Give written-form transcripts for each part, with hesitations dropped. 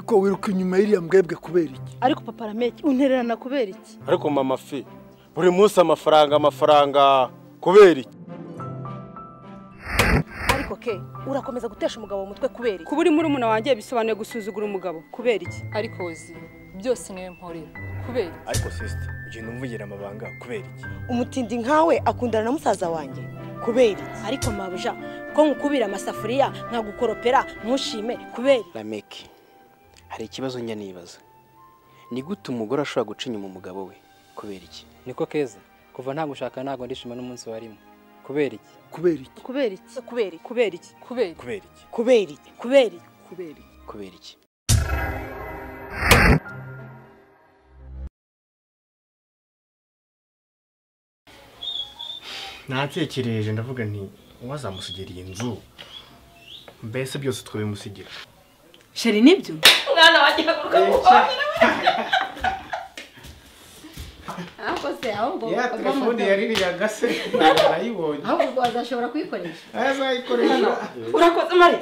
ariko wiruka inyuma y'iriya mbwebwe kubera iki? Ariko papa Rameki untererana kubera iki? Ariko mama fi buri munsi amafaranga kubera iki? Ariko ke urakomeza gutesha umugabo mu mutwe kubera iki? Kuburi muri umuna wanjye bisobanuye gusuzugura umugabo kubera iki? Ariko ozi byose niwe mporera kubera iki? Ariko sister ugenda umvugira amabanga kubera iki? Umutindi nkawe akundana na musaza wanjye kubera iki? Ariko mabuja ko nkukubira amasafuriya nkagukoropera ntushime kubera Rameki hari ikibazo njya nibaza. Ni gute umugore ashobora guca inyuma umugabo we kubera iki? Niko keza kuva nta gushaka ntago ndishima n'umunsi warimo kubera iki? Kubera iki? kubera iki? kubera iki? Kubera iki? Kubera Kubera iki? kubera iki? kubera iki? Kubera iki? Kubera iki? Natekereje ndavuga nti wazamusigira iyi nzu mbese byose twabimusigira. Sheri nibyo? Mwana wanjye haguruka mukomera. Ya telefone yaririyaga se narayibonye. Ahubwo azashobora kuyikoresha. Azayikoresha. Urakoze Mari.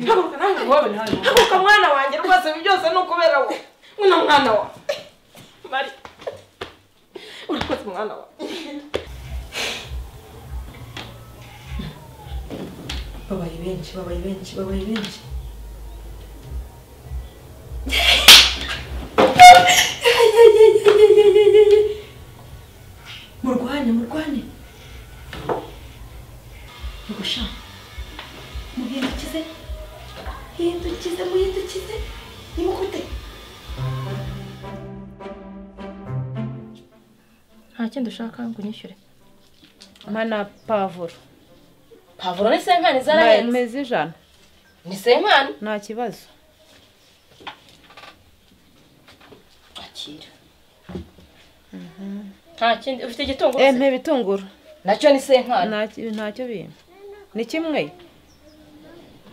Haguruka nange wowe nawe. Haguruka mwana wanjye rwose byose no kubera wowe. Mwana wa. Mari. Urakoze mwana wa. Babaye benshi. Murwane. Mugusha. Muhindukize. Nimukute. Nta kindi ushaka ngo unyishyure. Mana pavuro. Pavuro ni senkani zarahenze. Mezi ijana. Ni senkani? Nta kibazo. Akira. Nta kindi ufite igitunguru. Mpe bitunguru. Nacyo ni senkani. Ntacyo bimwe. Ni kimwe.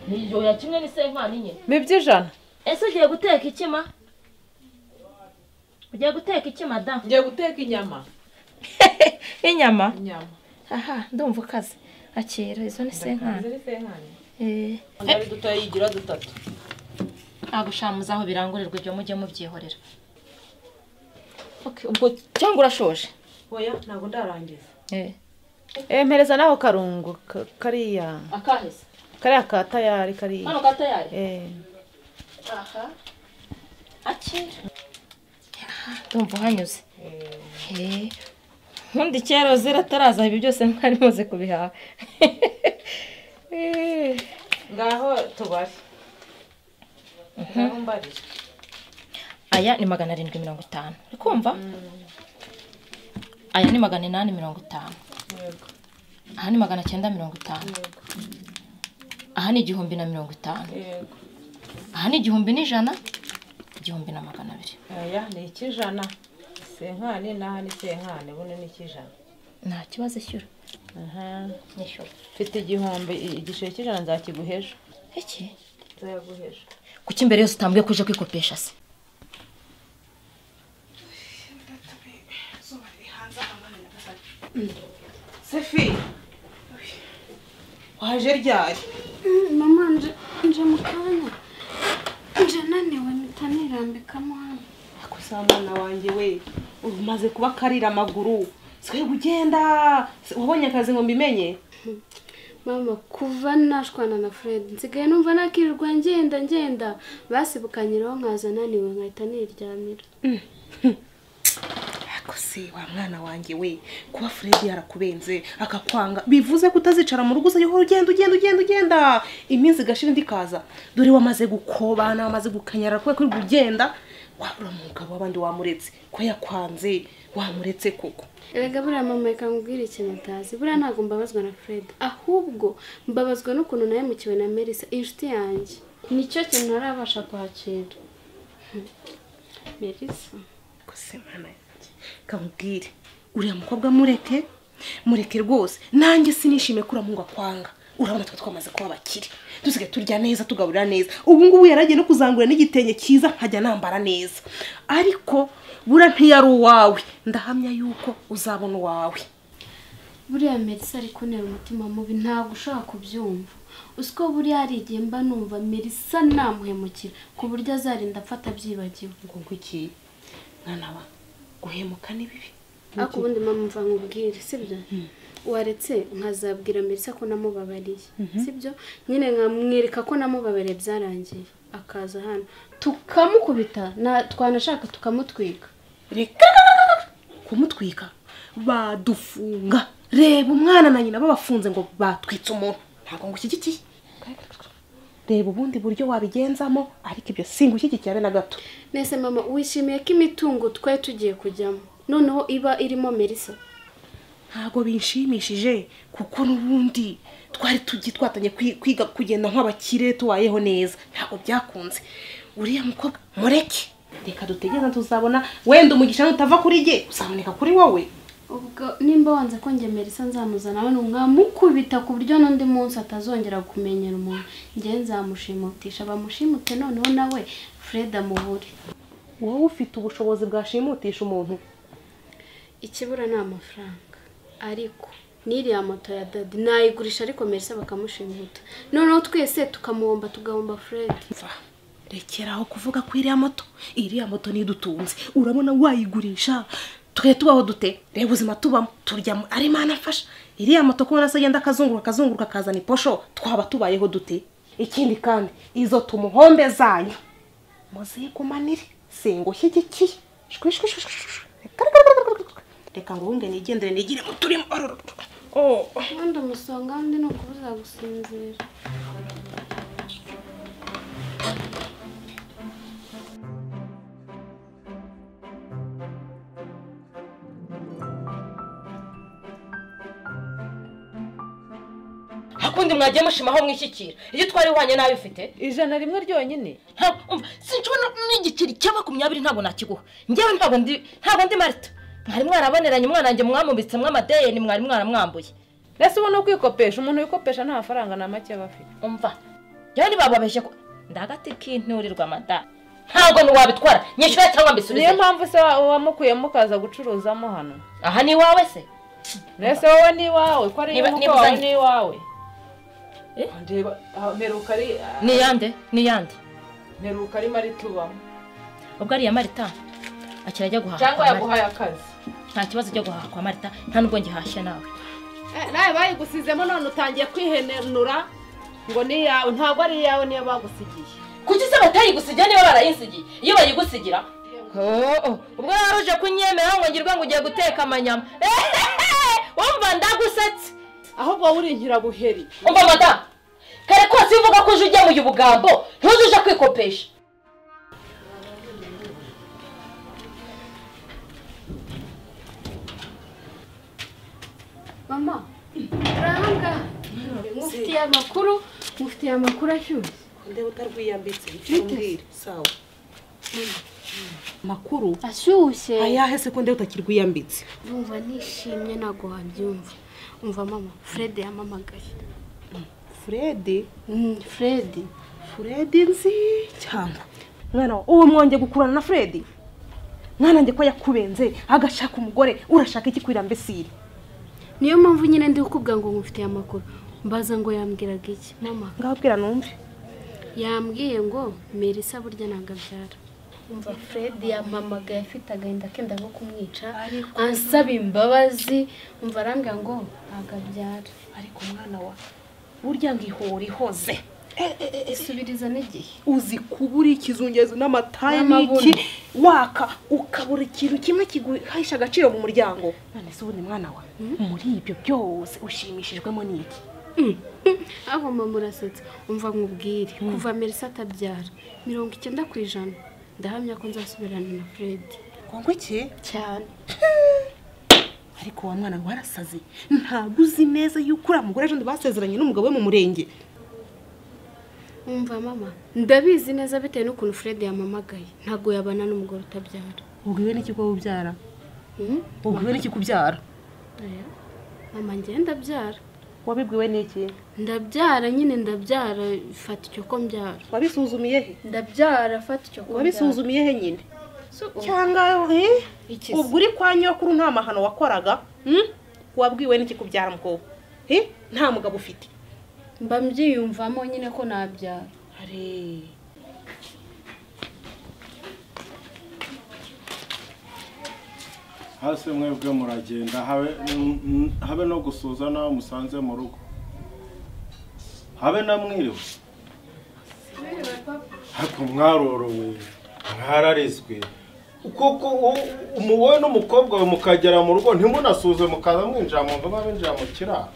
Niyo ya kimwe ni senkani nyine. Mibyijana. Ese ugiye guteka ikima? Ugiye guteka ikima da? Ngiye guteka inyama. Inyama? Inyama. Aha, ndumva ukaze. Akira, izo ni senkani. Izo ni senkani. Ndari dutoya yigira dutatu. Agushamuza aho birangurirwa ibyo mujye mubyihorera. Okay, ubwo cyangwa urashoje? Oya, ntabwo ndarangiza. Mpereza naho karungu kariya. Akahese. Kariya katayari kariya. Hano katayari? Aha. Akira. Ndumva hanyuze. Nkundi kero zirataraza ibi byose ntari muze kubihaha. Ngaho tubari. Ngaho mbari. Aya ni 750. Uri kumva? Aya ni 850. Yego. Aha ni 950. Aha ni 1050. Yego. Aha ni 1100. 1200. Aya ni ikijana. Senkani naha ni senkani bune ni ikijana. Nta kibazo shyura. Aha. Nishyura. Mfite igihombe igiceri cy'ijana nzakiguheje. Iki? Nzaguheje. Kuki imbere yose utambwiye kuje kwikopesha se? Sefi. Waje ryari? Mama nje mukanya. Nje naniwe mitanirambikamo hano. Akusa mwana wanjye we. Umaze kuba karira amaguru. Swe ugenda. Wabonye akazi ngo mbimenye? Mama kuva nashwana na Fred nsigaye numva nakirirwa ngenda basibukanyiraho nkaza naniwe nkahita niryamira. Akose wa mwana wanjye we kuba Fred yarakubenze akakwanga bivuze kutazicara mu rugo uzayo ugenda iminsi gashira ndikaza dore wamaze gukobana wamaze gukanyara kwe kuri kugenda wabura umugabo wabandi wamuretse ko yakwanze wamuretse koko. Erega buriya mama ikambwira ikintu utazi buriya ntago mbabazwa na Fred ahubwo mbabazwa n'ukuntu naye mukiwe na Melissa inshuti yanjye nicyo kintu narabasha kwakira. Melissa kose mwana kambwire uriya mukobwa mureke rwose nanjye sinishime kura mungu akwanga urabona twamaze kuba bakiri dusige turya neza tugaburira neza ubu ngubu yaragiye no kuzangura n'igitenge cyiza nkajya nambara neza ariko bura ntiyari uwawe ndahamya yuko uzabona uwawe. Buriya Melissa ari kunera umutima mubi ntago ushaka kubyumva usiko buriya hari igihe mba numva Melissa namuhemukira ku buryo azarinda afata byibagiwe. Ngo iki mwana wa guhemuka ni bibi. Ako ubundi mama mva nkubwire sibyo? Waretse nkazabwira Melissa ko namubabariye sibyo? Nyine nkamwereka ko namubabariye byarangiye akaza hano tukamukubita twanashaka tukamutwika. Reka kumutwika badufunga. Reba umwana na nyina babafunze ngo batwitse umuntu. Ntabwo ngushyigikiye. Reba ubundi buryo wabigenzamo ariko ibyo singushyigikiye na gato. Nese mama wishimiye ko imitungo twaye tugiye kujyamo noneho iba irimo Melissa? Ntabwo binshimishije kuko nubundi twari twatanye kwiga kugenda nk'abakire tuwayeho neza. Ntabwo byakunze. Uriya mukobwa mureke. Reka dutegereza tuzabona wenda umugisha utava kuri je uzaboneka kuri wowe. Ubwo nimba wanze ko nge Melissa nzamuzana hano nkamukubita ku buryo n'undi munsi atazongera kumenyera umuntu. Nge nzamushimutisha bamushimute noneho nawe Fred amubure. Wowe ufite ubushobozi bwashimutisha umuntu. Ikibura ni amafaranga. Ariko n'iriya moto ya Daddy nayigurisha ariko Melissa bakamushimuta. Noneho twese tukamuhomba tugahomba Fred. Rekeraho kuvuga ko iriya moto ni dutunze. Urabona wayigurisha twe tubaho dute? Reba ubuzima tubamo turya ari mana afasha. Iriya moto ko nasa yenda kazunguruka kazana iposho twaba tubayeho dute? Ikindi kandi izo tumuhombe zanyu muzikumanire sengo shyigikiye. Reka ngo wunge nigendere nigire mu turimo. Wanda musonga ndi no kubuza gusinzira. Hakundi mwagiye mushimaho mwishyikira. Iyo twari wanye nayo ufite 101 ryonyine. Sinshobora n'igiciri cya 20 ntabwo nakiguha. Ngewe ntabwo ndi Marita. Mwari mwaraboneranye umwana wanjye mwamubitse mwamadeye mwari mwaramwambuye. Nese ubona kwikopesha umuntu wikopesha nta faranga na make abafite. Umva. Yari bababeshye ko ndagati kinturirwa mada. Ntabwo ntiwabitwara. Nyishyura cyangwa mbisubize. Niyo mpamvu se wamukuyemo kaza gucuruzamo hano. Aha ni wawe se. Nese wowe ni wawe ko ari wawe ni wawe. Ndeba meruka ari ni yande. Meruka ari Maritubamo. Ubwo ari ya Marita. Akirajya guhaha. Cyangwa yaguhaye akazi. Nta kibazo cyo guhaha kwa Marita. Nta nubwo ngihashye nawe. Nawe bayigusizemo none utangiye kwihenenura ngo ni yawe ntabwo ari yawe niyo bagusigiye. Kuki se batayigusigiye niba barayinsigiye? Iyo bayigusigira ubwo yaruje kunyemera ngo ngirwa ngo ugiye guteka amanyama. Umva ndagusetse. Ahubwo uri nkirabuheri. Umva mada. Kare kose uvuga ko uje mu yubugambo, ntuzuje kwikopesha. Mama, ranga. Mufitiye amakuru ashyushye. Ndeba utarwiyambitse cyumbwire sawa. Makuru ashyushye. Ayahe se ko ndeba utakirwiyambitse. Umva nishimye nago habyumva. Umva mama, Fred yamamagaye. Fred nzi cyangwa mwana uwo mwonge gukurana na Fred. Mwana nge ko yakubenze agashaka umugore urashaka iki kwira mbesiri. Niyo mpamvu nyine ndi kukubwira ngo ngufitiye amakuru. Mbaza ngo yambwiraga iki mama? Ngabwira numve. Yambwiye ngo Melissa burya nagabyara. Umva Fred yamamagaye afite agahinda kenda go kumwica ansaba imbabazi. Umva arambwira ngo nagabyara. Ariko mwana wa burya ngihora ihoze. Isubiriza n'igihe. Uzi kubura ikizungezo n'amatayi n'iki waka ukabura ikintu kimwe kiguhaisha agaciro mu muryango. None se ubundi mwana wa muri ibyo byose ushimishijwemo n'iki? Aho mama urasetsa. Umva nkubwire kuva Melissa atabyara 90% ndahamya ko nzasubirana na Fred. Kongo iki cyane. Ariko wa mwana warasaze. Ntabwo uzi neza yuko ura mugore ejo ndibasezeranye n'umugabo we mu murenge. Umva mama, ndabizi neza bitewe n'ukuntu Fred yamamagaye. Ntago yabana n'umugore utabyara. Ubwiwe n'iki ko ubyara? Ubwiwe n'iki kubyara? Mama ngiye ndabyara. Wabibwiwe n'iki? Ndabyara nyine ndabyara fata icyo ko mbyara. Wabisuzumiye he? Ndabyara fata icyo ko. Wabisuzumiye he nyine? Cyangwa ubwo uri kwa nyokuru nta mahano wakoraga? Wabwiwe n'iki kubyara mukobwa? Nta mugabo ufite. mba mbyiyumvamo nyine ko nabyara. hasi mwebwe muragenda habe no gusuza nawe musanze mu rugo, habe na mwiriwe. ariko mwarorowe mwararizwe kuko wowe n'umukobwa we mukagera mu rugo ntimunasuze mukaza mwinjira mu nzu mwinjira mu kiraro.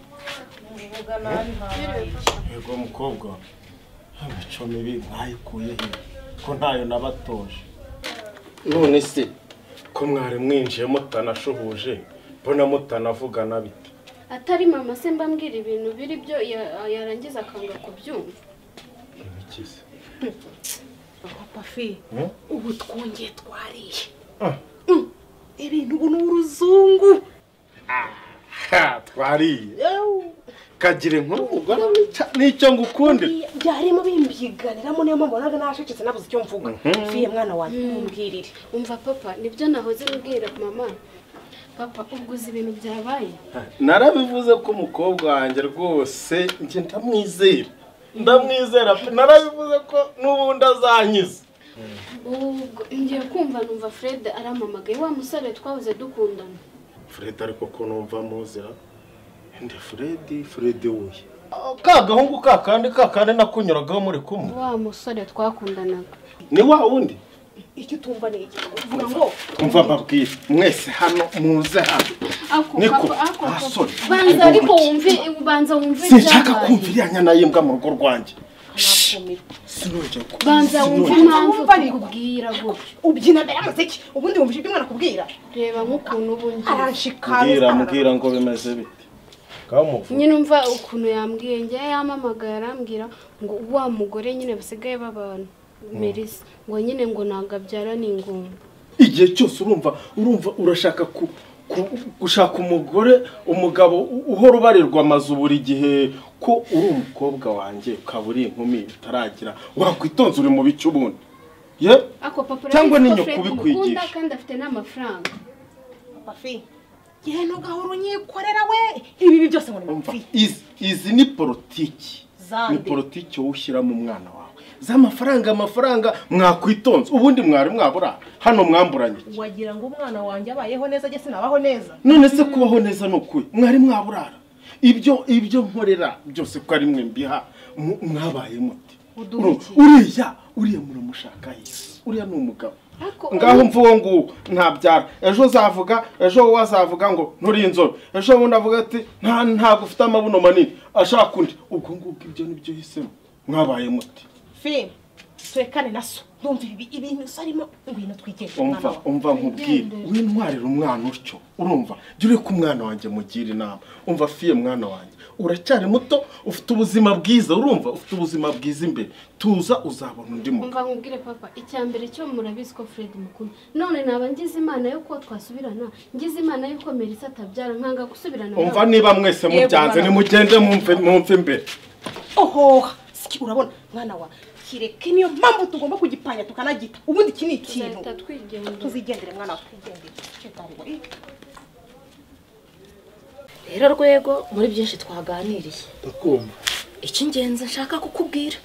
yego mukobwa, imico mibi mwayikuye he ko ntayo nabatoje? none se ko mwari mwinjiye mutanashuhuje mbona mutanavugana bite? Atari mama se mbambwira ibintu biri byo yarangiza akanga kubyumva. Ibikize papa fi ubu twongeye twariye ibintu ubu n'uruzungu twariye kagire nkuru umugore nicyo ngukundira byarimo bimbyiganiramo niyo mpamvu naga nashecetse nabuze icyo mvuga. fiye mwana wanjye mumbwirire. Umva papa nibyo nahoze mbwira mama. Papa uguze ibintu byabaye. Narabivuze ko umukobwa wanjye rwose nje ndamwizera narabivuze ko n'ubundi azanyiza. ubwo ngiye kumva numva Fred aramamagaye wa musore twahoze dukundana. Fred ariko ko numva muzira ndi Fred wuye kagahungu kakandi nakunyuragaho muri kumwe. Wa musore twakundanaga ni wa wundi. icyo tumva ni iki uvuga ngo umva babwire mwese hano muze hano niko banza ariko banza wumve sinshaka kumva iriya nayimbwa mu rugo rwanjye. banza wumve impamvu kubwira gutyo ubyina mbere y'amuziki ubundi wumva ibyo mwana kubwira. reba nk'ukuntu ubundi mbwira ngo bimeze bite nyine umva ukuntu yambwiye njye yamamagaye arambwira ngo wa mugore nyine basigaye b'abantu Melissa ngo nyine ngo nagabyara n'ingumba. igihe cyose urumva urashaka gushaka umugabo uhora ubarirwa amazu buri gihe ko uri umukobwa wanjye ukaburi inkumi utaragira wakwitonze uri mu bice ubundi cyangwa ninyo kubikwigisha kandi afite n'amafaranga. papa fi yewe ntugahora unyikorera we ibi byose ngo ni izi ni politiki ushyiramo umwana wawe z'amafaranga mwakwitonze ubundi mwari mwabura hano mwamburanye. wagira ngo umwana wanjye abayeho neza agese nabaho neza. none se kubaho neza no kuri mwari mwaburara ibyo nkorera byose ko ari mwe mbiha mwabaye muti uriya muramushaka yise uriya ni umugabo ngaho mvuwo ngo ntabyara ejo wazavuga ngo nturi inzobe ejo bundi avuga ati ntabwo ufite amabuno manini ashaka undi ubwo ngubwo ibyo nibyo hisemo mwabaye muti. fi turekane naso ndumva ibintu sarimo ngwino twigeze umva nkubwire wintwarira umwana utyo urumva jure ko umwana wanjye mugira inama. umva fiye mwana wanjye uracyari muto ufite ubuzima bwiza urumva ufite ubuzima bwiza imbere tuza uzabona undi muntu. umva nkubwire papa icyambere cyo murabizi ko Fred mukuru none naba ngize imana yo ko twasubirana ngize imana yo ko Melissa atabyara nkanga gusubirana. umva niba mwese mubyanze nimugende mumve imbere. oho urabona mwana wa kireke niyo mpamvu tugomba kugipanya tukanagita ubundi iki ni ikintu tuzigendere mwana wa twigendere. rero rwego muri byinshi twaganiriye ndakumva icy'ingenzi nshaka kukubwira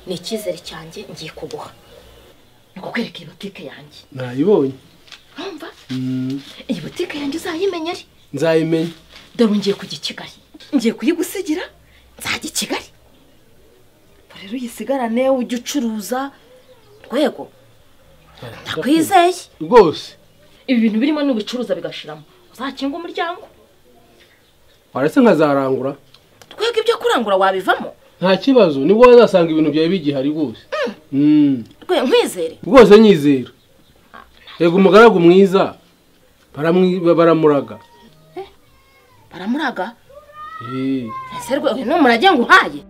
ni icyizere cyanjye ngiye kuguha ni kukwereka iyi butike yanjye. nayibonye urumva iyi butike yanjye uzayimenya ari nzayimenya dore ngiye kujya i Kigali ngiye kuyigusigira nzajya i Kigali rero uyisigarane ujye ucuruza rwego ndakwizeye rwose. ibi bintu birimo n'ubicuruza bigashiramo uzakinga umuryango waretse nkazarangura twebwe ibyo kurangura wabivamo nta kibazo nibwo wazasanga ibintu byawe bigihari rwose. rwe nkwizere rwose nyizera yego umugaragu mwiza baramuraga baramuraga ese rwe uyu ni umurage nguhaye